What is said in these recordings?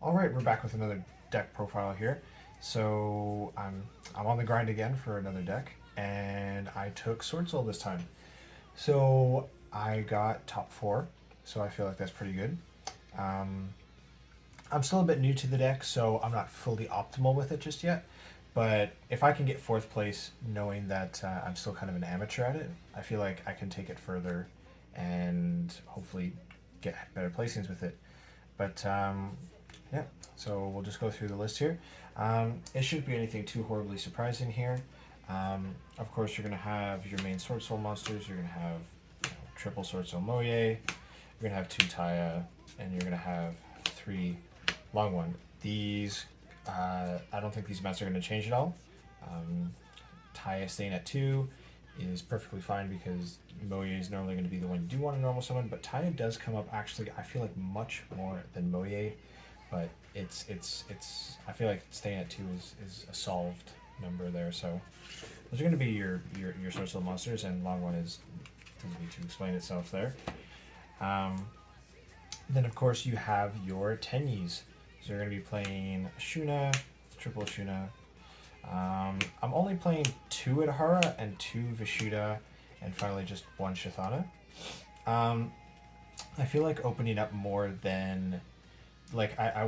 All right, we're back with another deck profile here. So I'm on the grind again for another deck, and I took Swordsoul this time. So I got top four, so I feel like that's pretty good. Um, I'm still a bit new to the deck, so I'm not fully optimal with it just yet. But if I can get fourth place, knowing that I'm still kind of an amateur at it, I feel like I can take it further and hopefully get better placings with it. But yeah, so we'll just go through the list here. It shouldn't be anything too horribly surprising here. Of course, you're going to have your main Sword Soul monsters. You're going to have triple Sword Soul Moye. You're going to have two Taya, and you're going to have three Long One. These, I don't think these amounts are going to change at all. Taya staying at 2 is perfectly fine because Moye is normally going to be the one you do want to normal summon, but Taya does come up actually, I feel like, much more than Moye, but it's I feel like staying at 2 is a solved number there. So those are going to be your social monsters, and Long One is doesn't need to explain itself there. Then of course you have your Tenyis. So you're going to be playing Shuna, triple Shuna. I'm only playing 2 Adhara and 2 Vishuddha, and finally just 1 Shathana. I feel like opening up more than, like I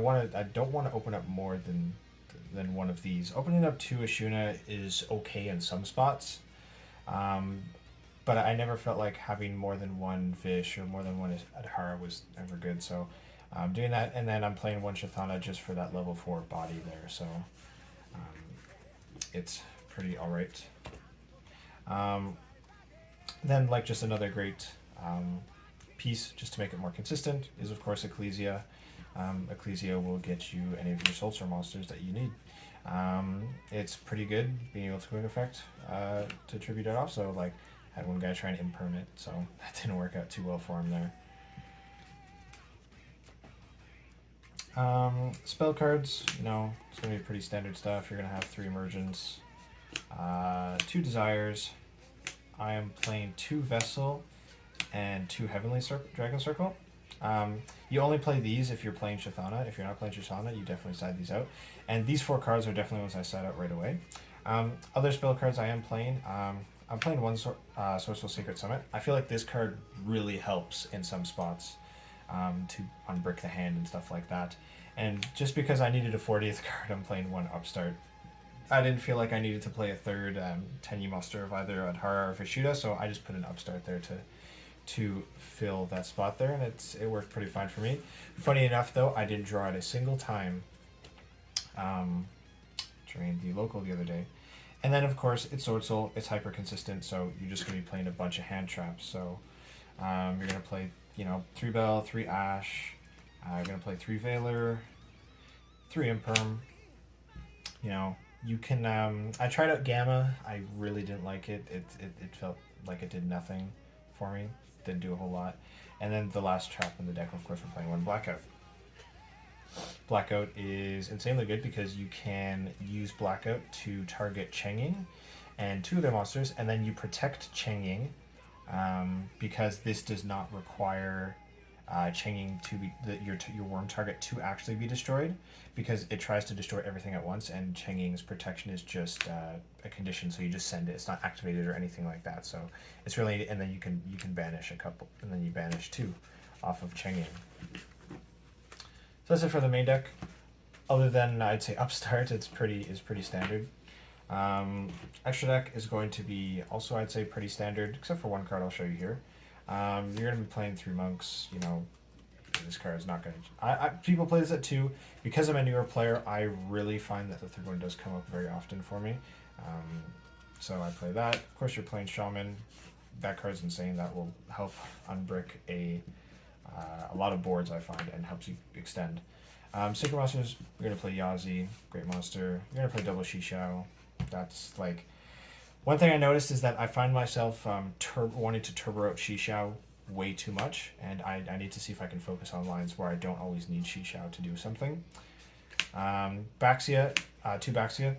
don't want to open up more than one of these. Opening up 2 Ashuna is okay in some spots, but I never felt like having more than 1 Vish or more than 1 Adhara was ever good. So I'm doing that, and then I'm playing 1 Shathana just for that level 4 body there. So it's pretty alright. Then, like, just another great piece, just to make it more consistent, is of course Ecclesia. Ecclesia will get you any of your Soulstorm monsters that you need. It's pretty good being able to quick effect to tribute it off. So, like, I had one guy try and imperm it, so that didn't work out too well for him there. Spell cards, it's going to be pretty standard stuff. You're going to have 3 Emergence, 2 Desires. I am playing 2 Vessel and 2 Heavenly Dragon Circle. You only play these if you're playing Shathana. If you're not playing Shathana, you definitely side these out. And these 4 cards are definitely ones I side out right away. Other spell cards I am playing. I'm playing 1 Swordsoul Secret Summit. I feel like this card really helps in some spots to unbrick the hand and stuff like that. And just because I needed a 40th card, I'm playing 1 Upstart. I didn't feel like I needed to play a third Tenyi monster of either Adhara or Vishuddha, so I just put an Upstart there to fill that spot there, and it worked pretty fine for me. Funny enough, though, I didn't draw it a single time during the local the other day. And then, of course, it's Swordsoul. It's hyper consistent, so you're just going to be playing a bunch of hand traps. So you're going to play, 3 Bell, 3 Ash. You're going to play 3 Veiler, 3 Imperm. You can. I tried out Gamma. I really didn't like it. It felt like it did nothing for me. Didn't do a whole lot. And then the last trap in the deck, of course, we're playing 1 Blackout. Blackout is insanely good because you can use Blackout to target Cheng-Ying and 2 of their monsters, and then you protect Cheng-Ying because this does not require Cheng-Ying to be your worm target to actually be destroyed, because it tries to destroy everything at once, and Cheng-Ying's protection is just a condition, so you just send it. It's not activated or anything like that. So it's really, and then you can banish a couple, and then you banish 2 off of Cheng-Ying. So that's it for the main deck. Other than, I'd say, Upstart, it's pretty standard. Extra deck is going to be also, I'd say, pretty standard, except for 1 card I'll show you here. You're going to be playing 3 Monks. This card is not going to... people play this at 2. Because I'm a newer player, I really find that the 3rd one does come up very often for me. So I play that. Of course, you're playing Shaman. That card's insane. That will help unbrick a lot of boards, I find, and helps you extend. Secret Monsters, you're going to play Yazi, great monster. You're going to play double Shishao. That's like... One thing I noticed is that I find myself wanting to turbo out Shishao way too much, and I need to see if I can focus on lines where I don't always need Shishao to do something. Baxia, 2 Baxia.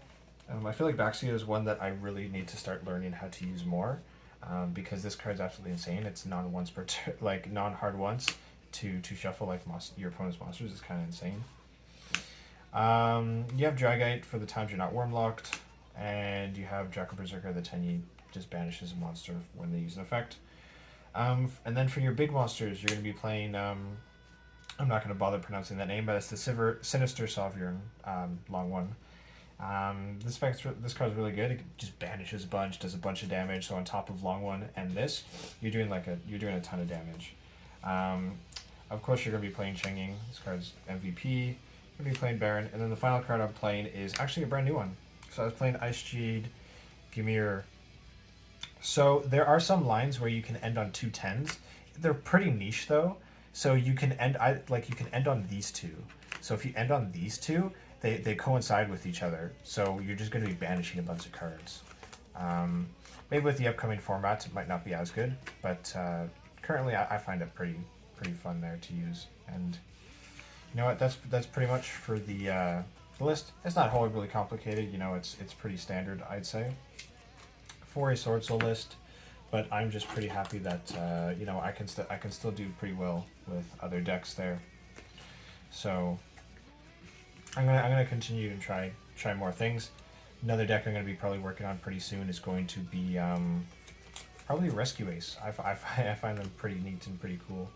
I feel like Baxia is one that I really need to start learning how to use more, because this card's absolutely insane. It's non-once per non-hard once to shuffle like your opponent's monsters is kind of insane. You have Dragite for the times you're not worm locked, and you have Draco Berserker. The Tenyi just banishes a monster when they use an effect. And then for your big monsters, you're going to be playing. I'm not going to bother pronouncing that name, but it's the Sinister Sovereign, long one. This card's really good. It just banishes a bunch, does a bunch of damage. So on top of long one and this, you're doing a ton of damage. Of course, you're going to be playing Chenging. This card's MVP. You're going to be playing Baron, and then the final card I'm playing is actually a brand new one. So I was playing Ice Jade, Gimir. So there are some lines where you can end on 2 10s. They're pretty niche though. So you can end you can end on these two. So if you end on these two, they coincide with each other. So you're just going to be banishing a bunch of cards. Maybe with the upcoming formats, it might not be as good, but currently I find it pretty fun there to use. And you know what? That's pretty much for the list. It's not horribly complicated. You know, it's pretty standard, I'd say, for a Swordsoul list. But I'm just pretty happy that you know, I can still do pretty well with other decks there. So I'm gonna continue to try more things. Another deck I'm gonna be probably working on pretty soon is going to be probably Rescue Ace. I find them pretty neat and pretty cool.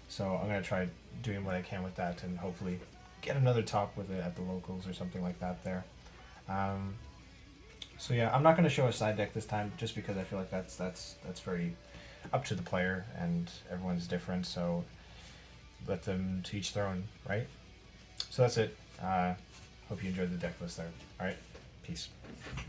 So I'm gonna try doing what I can with that and hopefully get another top with it at the locals or something like that there. So yeah, I'm not going to show a side deck this time just because I feel like that's very up to the player and everyone's different, so let them to each their own, right? So that's it. Hope you enjoyed the deck list there. Alright, peace.